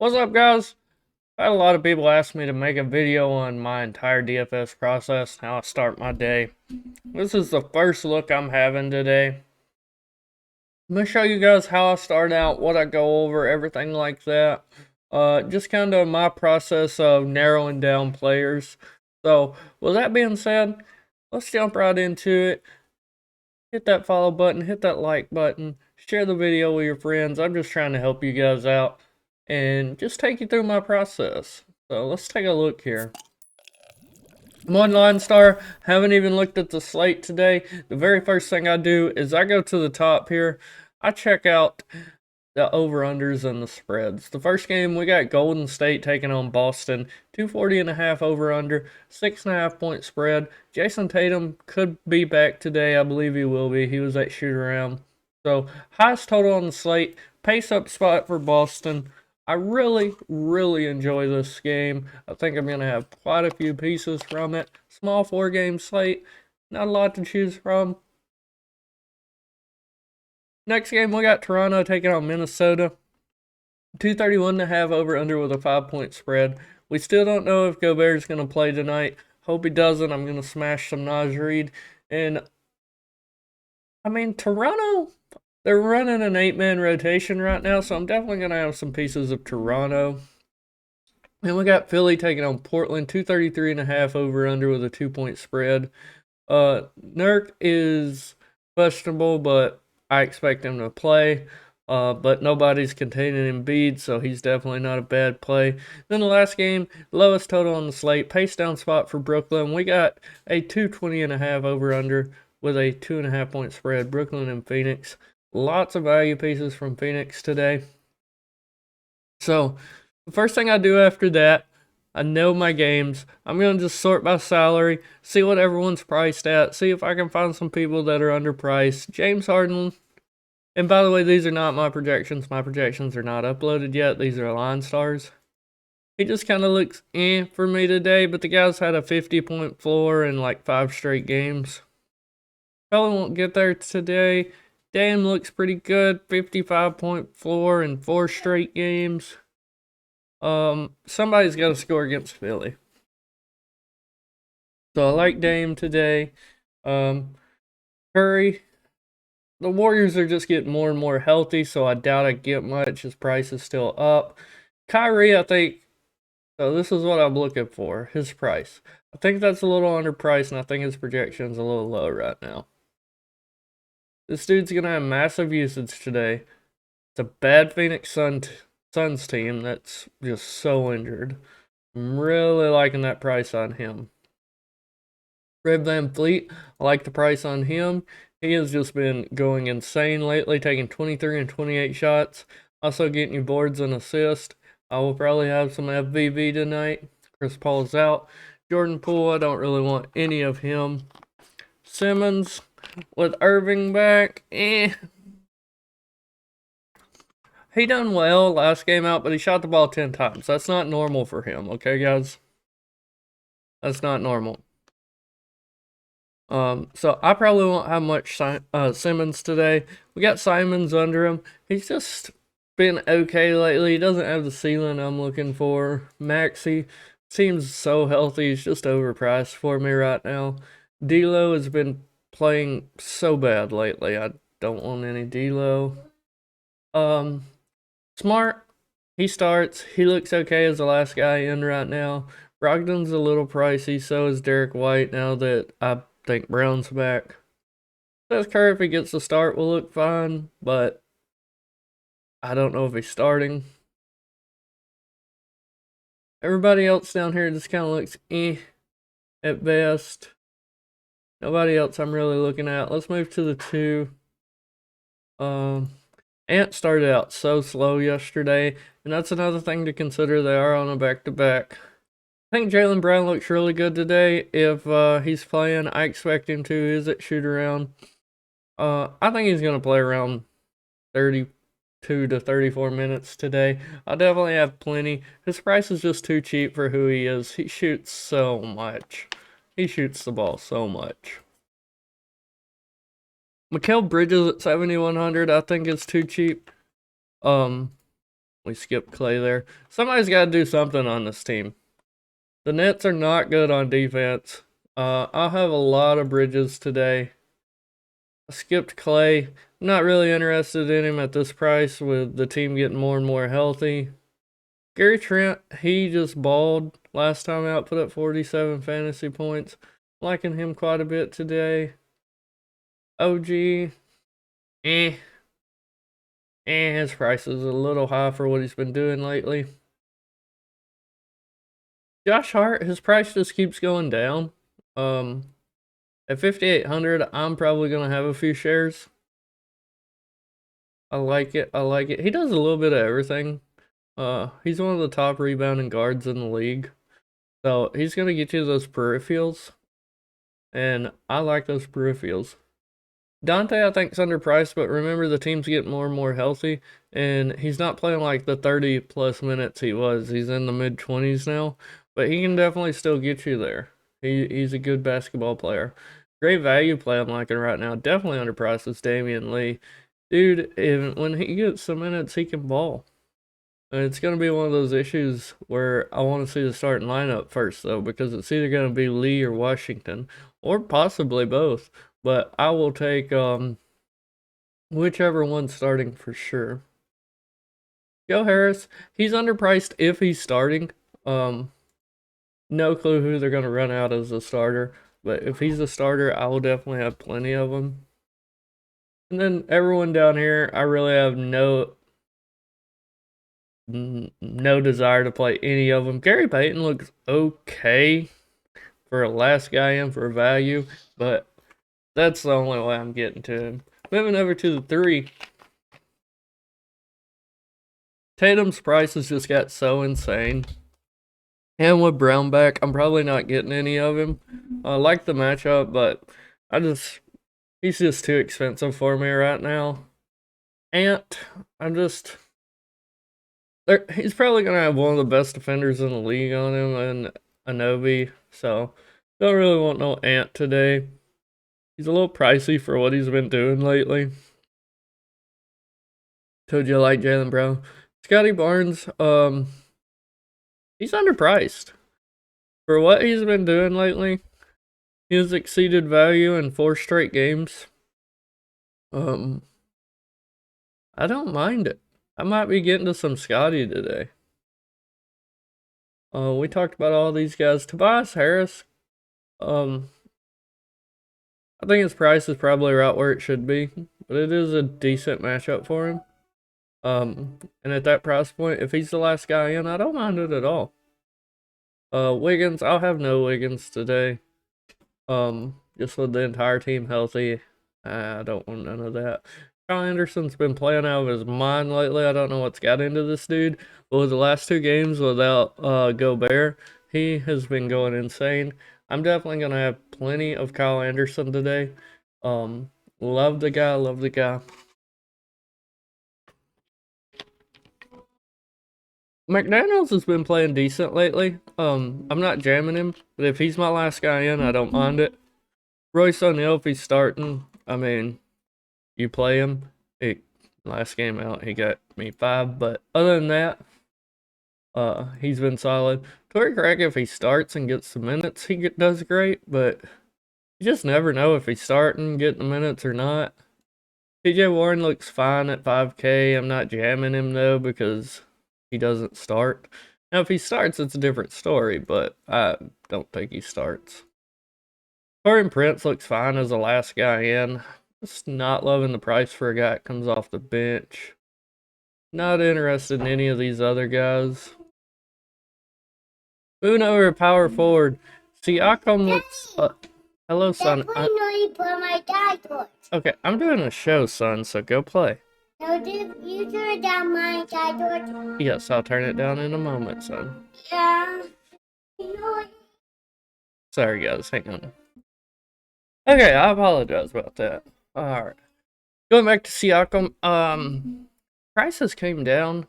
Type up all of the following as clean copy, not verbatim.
What's up, guys? I had a lot of people ask me to make a video on my entire DFS process, how I start my day. This is the first look I'm having today. I'm going to show you guys how I start out, what I go over, everything like that. Just kind of my process of narrowing down players. So, with that being said, let's jump right into it. Hit that follow button, hit that like button, share the video with your friends. I'm just trying to help you guys out and just take you through my process. So let's take a look here. I'm on Line Star, haven't even looked at the slate today. The very first thing I do is I go to the top here. I check out the over-unders and the spreads. The first game, we got Golden State taking on Boston. 240.5 over-under, 6.5 point spread. Jason Tatum could be back today. I believe he will be. He was at shoot-around. So, highest total on the slate. Pace-up spot for Boston. I really enjoy this game. I think I'm going to have quite a few pieces from it. Small 4-game slate. Not a lot to choose from. Next game, we got Toronto taking on Minnesota. 231.5 over-under with a 5-point spread. We still don't know if Gobert's going to play tonight. Hope he doesn't. I'm going to smash some Naj Reid. And, I mean, Toronto, they're running an 8-man rotation right now, so I'm definitely going to have some pieces of Toronto. And we got Philly taking on Portland. 233.5 over-under with a 2-point spread. Nurk is questionable, but I expect him to play. But nobody's containing Embiid, so he's definitely not a bad play. Then the last game, lowest total on the slate, pace down spot for Brooklyn. We got a 220.5 over-under with a 2.5 point spread. Brooklyn and Phoenix. Lots of value pieces from Phoenix today. So, the first thing I do after that, I know my games. I'm going to just sort by salary, see what everyone's priced at, see if I can find some people that are underpriced. James Harden. And by the way, these are not my projections. My projections are not uploaded yet. These are line stars. He just kind of looks for me today, but the guy's had a 50-point floor in like 5 straight games. Probably won't get there today. Dame looks pretty good. 55-point floor in 4 straight games. Somebody's got to score against Philly. So I like Dame today. Curry. The Warriors are just getting more and more healthy, so I doubt I get much. His price is still up. Kyrie, I think, so this is what I'm looking for, his price. I think that's a little underpriced, and I think his projection's a little low right now. This dude's going to have massive usage today. It's a bad Phoenix Suns team that's just so injured. I'm really liking that price on him. Fred VanVleet, I like the price on him. He has just been going insane lately, taking 23 and 28 shots. Also getting you boards and assists. I will probably have some FVV tonight. Chris Paul's out. Jordan Poole, I don't really want any of him. Simmons, with Irving back, He done well last game out, but he shot the ball 10 times. That's not normal for him, okay, guys? That's not normal. So I probably won't have much Simmons today. We got Simons under him. He's just been okay lately. He doesn't have the ceiling I'm looking for. Maxey seems so healthy. He's just overpriced for me right now. D'Lo has been playing so bad lately. I don't want any D'Lo. Smart, he starts. He looks okay as the last guy in right now. Brogdon's a little pricey. So is Derek White now that I think Brown's back. Seth Curry, if he gets the start, will look fine, but I don't know if he's starting. Everybody else down here just kind of looks at best. Nobody else I'm really looking at. Let's move to the 2. Ant started out so slow yesterday, and that's another thing to consider. They are on a back-to-back. I think Jaylen Brown looks really good today. If he's playing, I expect him to. Is it shoot around? I think he's going to play around 32 to 34 minutes today. I definitely have plenty. His price is just too cheap for who he is. He shoots so much. He shoots the ball so much. Mikal Bridges at 7,100. I think it's too cheap. We skipped Clay there. Somebody's got to do something on this team. The Nets are not good on defense. I'll have a lot of Bridges today. I skipped Clay. Not really interested in him at this price with the team getting more and more healthy. Gary Trent, he just balled last time out, put up 47 fantasy points. Liking him quite a bit today. OG, his price is a little high for what he's been doing lately. Josh Hart, his price just keeps going down. At 5,800, I'm probably gonna have a few shares. I like it. I like it. He does a little bit of everything. He's one of the top rebounding guards in the league. So he's gonna get you those peripherals. And I like those peripherals. Dante, I think, is underpriced, but remember the team's getting more and more healthy, and he's not playing like the 30-plus minutes he was. He's in the mid-20s now, but he can definitely still get you there. He's a good basketball player. Great value play I'm liking right now. Definitely underpriced is Damian Lee. Dude, when he gets some minutes, he can ball. And it's going to be one of those issues where I want to see the starting lineup first, though, because it's either going to be Lee or Washington, or possibly both. But I will take whichever one's starting for sure. Joe Harris, he's underpriced if he's starting. No clue who they're going to run out as a starter. But if he's a starter, I will definitely have plenty of them. And then everyone down here, I really have no desire to play any of them. Gary Payton looks okay for a last guy in for value, but that's the only way I'm getting to him. Moving over to the 3. Tatum's prices just got so insane. And with Brown back, I'm probably not getting any of him. I like the matchup, but he's just too expensive for me right now. Ant, he's probably going to have one of the best defenders in the league on him, and Anobi, so don't really want no Ant today. He's a little pricey for what he's been doing lately. Told you I like Jaylen Brown. Scotty Barnes, he's underpriced. For what he's been doing lately, he has exceeded value in 4 straight games. I don't mind it. I might be getting to some Scotty today. We talked about all these guys. Tobias Harris, I think his price is probably right where it should be, but it is a decent matchup for him. And at that price point, if he's the last guy in, I don't mind it at all. Wiggins, I'll have no Wiggins today. Just with the entire team healthy, I don't want none of that. Kyle Anderson's been playing out of his mind lately. I don't know what's got into this dude, but with the last 2 games without Gobert, he has been going insane. I'm definitely gonna have plenty of Kyle Anderson today. Love the guy, love the guy. McDaniels has been playing decent lately. I'm not jamming him, but if he's my last guy in, I don't mind it. Royce O'Neal, if he's starting, I mean, you play him. Last game out, he got me 5, but other than that, he's been solid. Torrey Craig, if he starts and gets the minutes, he does great, but you just never know if he's starting, getting the minutes or not. TJ Warren looks fine at 5K. I'm not jamming him, though, because he doesn't start. Now, if he starts, it's a different story, but I don't think he starts. Taurean Prince looks fine as the last guy in. Just not loving the price for a guy that comes off the bench. Not interested in any of these other guys. Moving over to power forward. Siakam looks... hello, son. Okay, I'm doing a show, son, so go play. No, you turn it down my side. Yes, I'll turn it down in a moment, son. Yeah. Sorry, guys. Hang on. Okay, I apologize about that. Alright. Going back to Siakam, prices came down.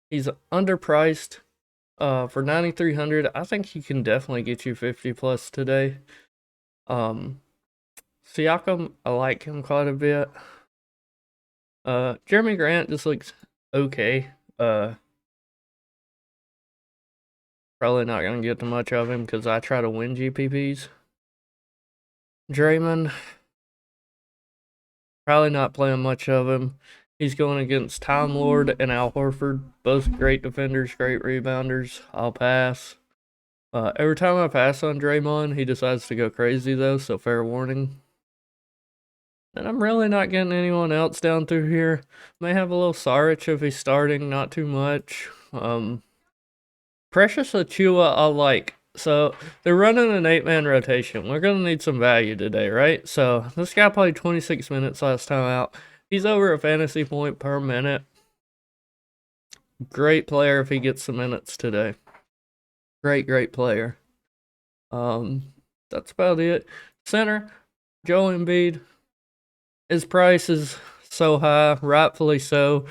He's underpriced. For 9,300, I think he can definitely get you 50 plus today. Siakam, I like him quite a bit. Jeremy Grant just looks okay. Probably not going to get too much of him because I try to win GPPs. Draymond, probably not playing much of him. He's going against Time Lord and Al Horford, both great defenders, great rebounders. I'll pass. Every time I pass on Draymond, he decides to go crazy though, so fair warning. And I'm really not getting anyone else down through here. May have a little Saric if he's starting, not too much. Precious Achua I like. So they're running an 8-man rotation. We're going to need some value today, right? So this guy played 26 minutes last time out. He's over a fantasy point per minute. Great player if he gets some minutes today. Great player. That's about it. Center, Joel Embiid. His price is so high, rightfully so.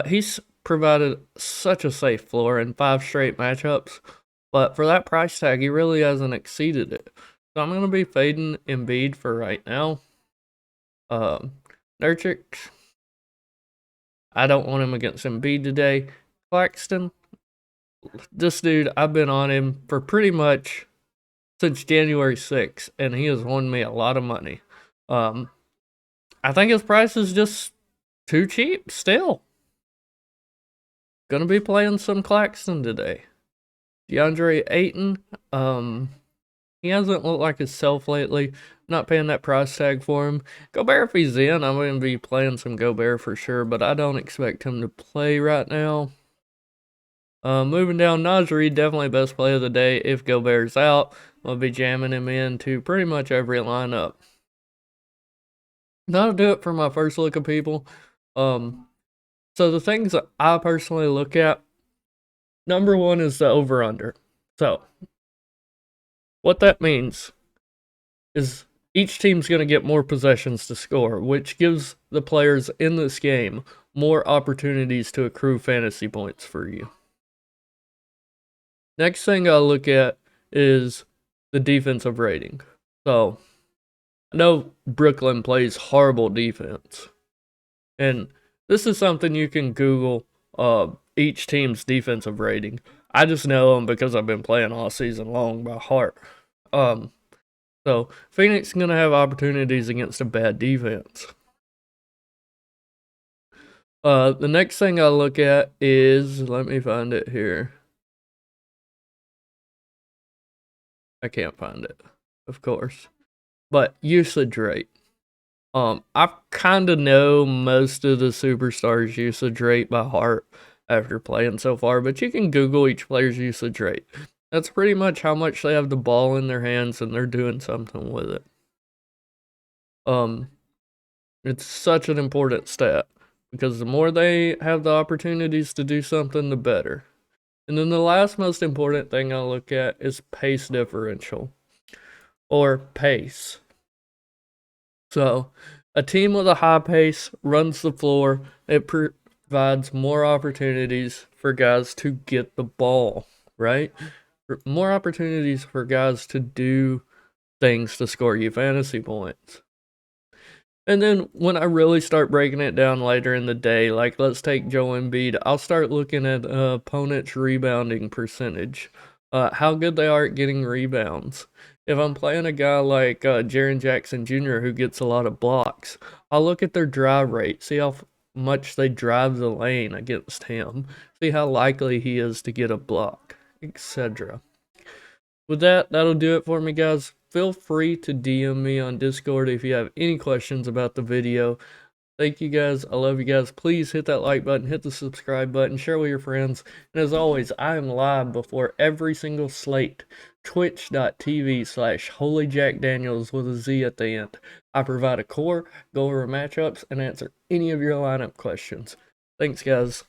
He's provided such a safe floor in 5 straight matchups, but for that price tag, he really hasn't exceeded it. So I'm going to be fading Embiid for right now. Nurkic, I don't want him against Embiid today. Claxton, this dude, I've been on him for pretty much since January 6th, and he has won me a lot of money. I think his price is just too cheap still. Gonna be playing some Claxton today. DeAndre Ayton, he hasn't looked like himself lately. Not paying that price tag for him. Gobert, if he's in, I'm going to be playing some Gobert for sure, but I don't expect him to play right now. Moving down, Naz Reid, definitely best play of the day. If Gobert's out, I'll be jamming him into pretty much every lineup. That'll do it for my first look of people. So the things that I personally look at, number one is the over-under. So what that means is each team's going to get more possessions to score, which gives the players in this game more opportunities to accrue fantasy points for you. Next thing I'll look at is the defensive rating. So I know Brooklyn plays horrible defense, and this is something you can Google each team's defensive rating. I just know them because I've been playing all season long by heart. So Phoenix is going to have opportunities against a bad defense. The next thing I look at is, let me find it here. I can't find it, of course. But usage rate. I kind of know most of the superstars' usage rate by heart after playing so far, but you can Google each player's usage rate. That's pretty much how much they have the ball in their hands and they're doing something with it. It's such an important stat because the more they have the opportunities to do something, the better. And then the last most important thing I look at is pace differential, or pace. So a team with a high pace runs the floor. It provides more opportunities for guys to get the ball, right? More opportunities for guys to do things to score you fantasy points. And then when I really start breaking it down later in the day, like let's take Joel Embiid, I'll start looking at opponent's rebounding percentage, how good they are at getting rebounds. If I'm playing a guy like Jaren Jackson Jr. who gets a lot of blocks, I'll look at their drive rate, see how much they drive the lane against him, see how likely he is to get a block, etc. With that, that'll do it for me, guys. Feel free to DM me on Discord if you have any questions about the video. Thank you guys. I love you guys. Please hit that like button, hit the subscribe button, share with your friends. And as always, I am live before every single slate. Twitch.tv/HolyJackDaniels with a Z at the end. I provide a core, go over matchups, and answer any of your lineup questions. Thanks, guys.